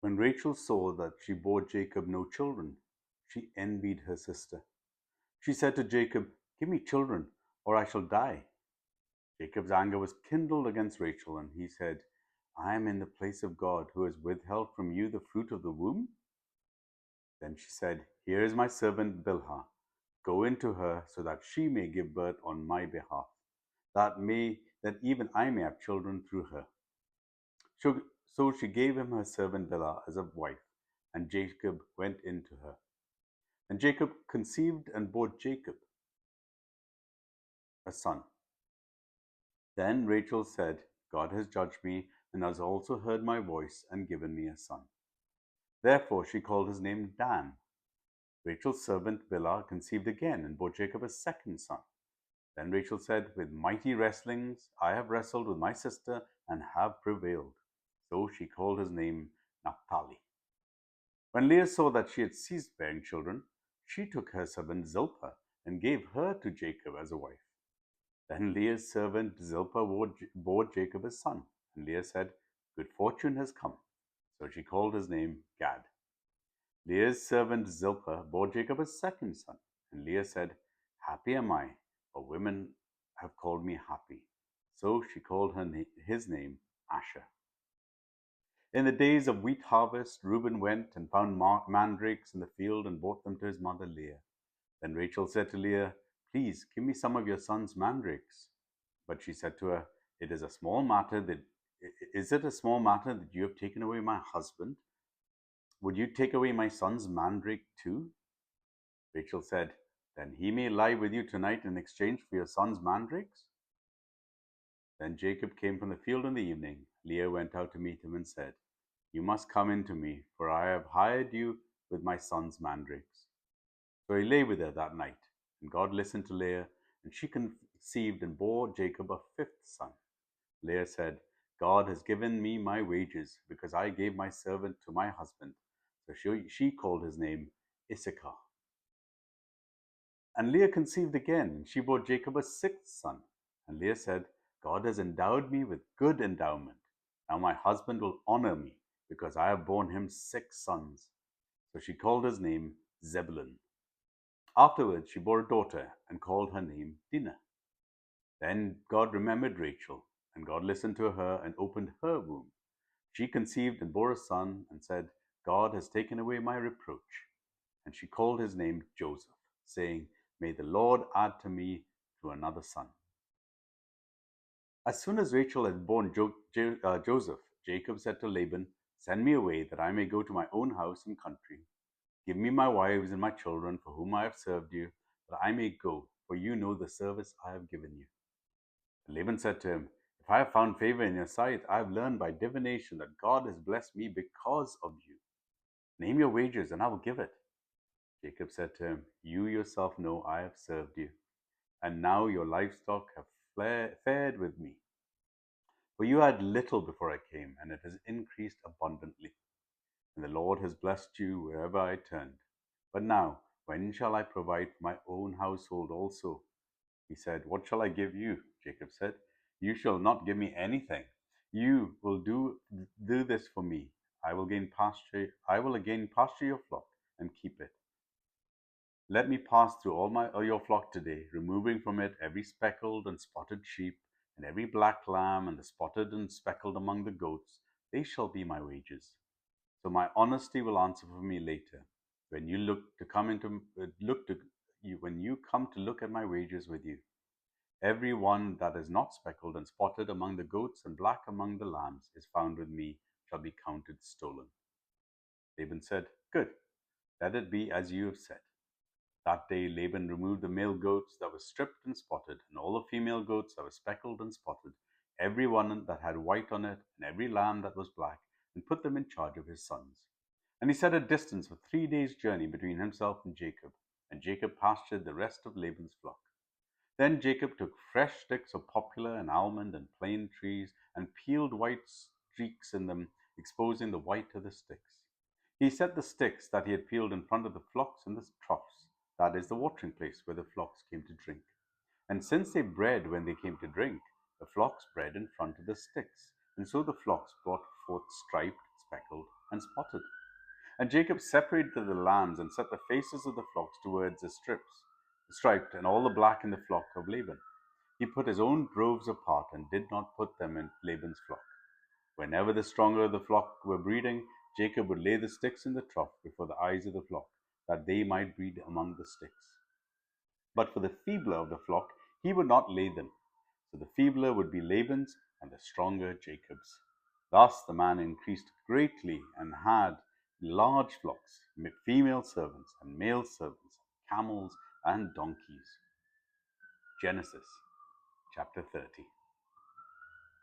When Rachel saw that she bore Jacob no children, she envied her sister. She said to Jacob, "Give me children, or I shall die." Jacob's anger was kindled against Rachel, and he said, "I am in the place of God, who has withheld from you the fruit of the womb." Then she said, "Here is my servant Bilhah. Go into her, so that she may give birth on my behalf, that even I may have children through her." So she gave him her servant Bilhah as a wife, and Jacob went into her. And Jacob conceived and bore Jacob a son. Then Rachel said, "God has judged me, and has also heard my voice, and given me a son." Therefore she called his name Dan. Rachel's servant Bilhah conceived again, and bore Jacob a second son. Then Rachel said, "With mighty wrestlings I have wrestled with my sister, and have prevailed." So she called his name Naphtali. When Leah saw that she had ceased bearing children, she took her servant Zilpah, and gave her to Jacob as a wife. Then Leah's servant Zilpah bore Jacob a son, and Leah said, "Good fortune has come." So she called his name Gad. Leah's servant Zilpah bore Jacob a second son, and Leah said, "Happy am I, for women have called me happy." So she called his name Asher. In the days of wheat harvest, Reuben went and found mandrakes in the field and brought them to his mother Leah. Then Rachel said to Leah, "Please give me some of your son's mandrakes." But she said to her, "It is a small matter that Is it a small matter that you have taken away my husband? Would you take away my son's mandrake too?" Rachel said, "Then he may lie with you tonight in exchange for your son's mandrakes." Then Jacob came from the field in the evening. Leah went out to meet him and said, "You must come in to me, for I have hired you with my son's mandrakes." So he lay with her that night, and God listened to Leah, and she conceived and bore Jacob a fifth son. Leah said, "God has given me my wages, because I gave my servant to my husband." So she called his name Issachar. And Leah conceived again, and she bore Jacob a sixth son. And Leah said, "God has endowed me with good endowment. Now my husband will honor me, because I have borne him six sons." So she called his name Zebulun. Afterwards she bore a daughter, and called her name Dinah. Then God remembered Rachel, and God listened to her and opened her womb. She conceived and bore a son, and said, "God has taken away my reproach." And she called his name Joseph, saying, "May the Lord add to me to another son." As soon as Rachel had borne Joseph, Jacob said to Laban, "Send me away, that I may go to my own house and country. Give me my wives and my children, for whom I have served you, that I may go, for you know the service I have given you." Laban said to him, "If I have found favor in your sight, I have learned by divination that God has blessed me because of you. Name your wages, and I will give it." Jacob said to him, "You yourself know I have served you, and now your livestock have fared with me. For you had little before I came, and it has increased abundantly. And the Lord has blessed you wherever I turned. But now, when shall I provide for my own household also?" He said, "What shall I give you?" Jacob said, "You shall not give me anything. You will do this for me. I will again pasture your flock and keep it. Let me pass through all your flock today, removing from it every speckled and spotted sheep, and every black lamb, and the spotted and speckled among the goats. They shall be my wages. So my honesty will answer for me later, when you when you come to look at my wages with you. Every one that is not speckled and spotted among the goats, and black among the lambs, is found with me, shall be counted stolen." Laban said, "Good, let it be as you have said." That day Laban removed the male goats that were stripped and spotted, and all the female goats that were speckled and spotted, every one that had white on it, and every lamb that was black, and put them in charge of his sons. And he set a distance of 3 days' journey between himself and Jacob pastured the rest of Laban's flock. Then Jacob took fresh sticks of poplar and almond and plane trees, and peeled white streaks in them, exposing the white of the sticks. He set the sticks that he had peeled in front of the flocks in the troughs, that is, the watering place where the flocks came to drink. And since they bred when they came to drink, the flocks bred in front of the sticks, and so the flocks brought forth striped, speckled, and spotted. And Jacob separated the lambs and set the faces of the flocks towards the striped, and all the black in the flock of Laban. He put his own droves apart and did not put them in Laban's flock. Whenever the stronger of the flock were breeding, Jacob would lay the sticks in the trough before the eyes of the flock, that they might breed among the sticks. But for the feebler of the flock, he would not lay them. So the feebler would be Laban's, and the stronger Jacob's. Thus the man increased greatly and had large flocks, female servants and male servants, camels and donkeys. Genesis chapter 30.